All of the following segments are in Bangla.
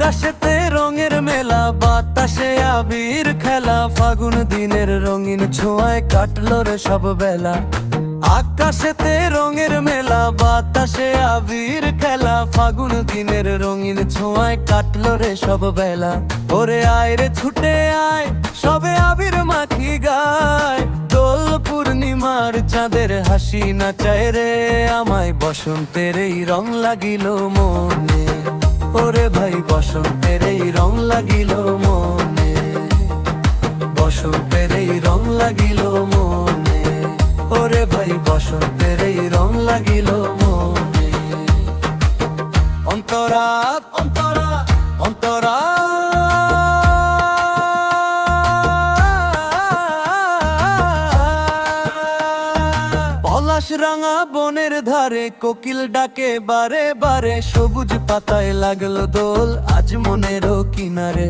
আকাশেতে রঙের মেলা, বাতাসে আবির খেলা, ফাগুন দিনের রঙিন ছোঁয়ায় কাটলো রে সব বেলা। আকাশেতে রঙের মেলা, বাতাসে আবির খেলা, ফাগুন দিনের রঙিন ছোঁয়ায় কাটলো রে সব বেলা। ওরে আয় রে ছুটে আয়, সবে আবির মাখি গায়, দোল পূর্ণিমার চাঁদের হাসি নাচায় রে আমায়, বসন্তের এই রং লাগিল মনে। ওরে ভাই বসন্তের এই রং লাগিল মনে, বসন্তের এই রং লাগিল মনে। ওরে ভাই বসন্তের এই রং লাগিল মনে। অন্তরা অন্তরা অন্তরা পলাশ রাঙা বনের ধারে কোকিল ডাকে বারে বারে, সবুজ পাতায় লাগলো দোল আজ মনেরও কিনারে।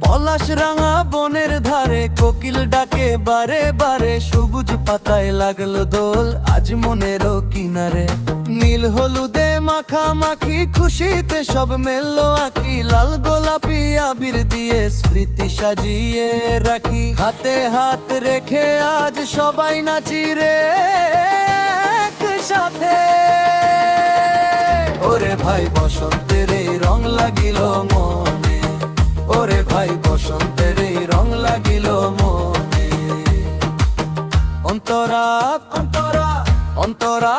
পলাশ রাঙা বনের ধারে কোকিল ডাকে বারে বারে, সবুজ পাতায় লাগলো দোল আজ মনেরও কিনারে। নীল হলুদে মাখামাখি খুশিতে সব মেললো আঁকি, লাল গোলাপি আবির দিয়ে স্মৃতি সাজিয়ে রাখি। হাতে হাত রেখে আজ সবাই নাচি রে সাথে। ওরে ভাই বসন্তের এই রং লাগিল মনে, ওরে ভাই বসন্তের এই রং লাগিল মনে। অন্তরা অন্তরা অন্তরা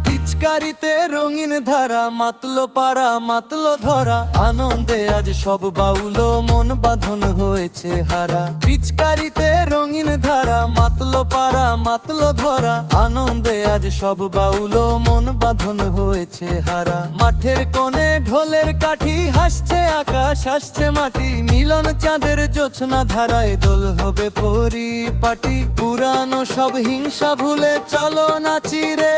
পিচকারিতে রঙিন ধারা, মাতলো পাড়া মাতলো ধরা, আনন্দে আজ সব বাউলো মন বাঁধন হয়েছে হারা। পিচকারিতে রঙিন ধারা, মাতলো পাড়া মাতলো ধরা, আনন্দে আজ সব বাউলো মন বাঁধন হয়েছে হারা। মাঠের কোণে ঢোলের কাঠি, হাসছে আকাশ হাসছে মাটি, মিলন চাঁদের জোছনা ধারায় দোল হবে পরিপাটি। পুরানো সব হিংসা ভুলে চলো নাচি রে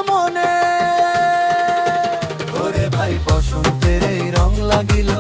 মনে। ওরে ভাই বসন্তের এই রং লাগিল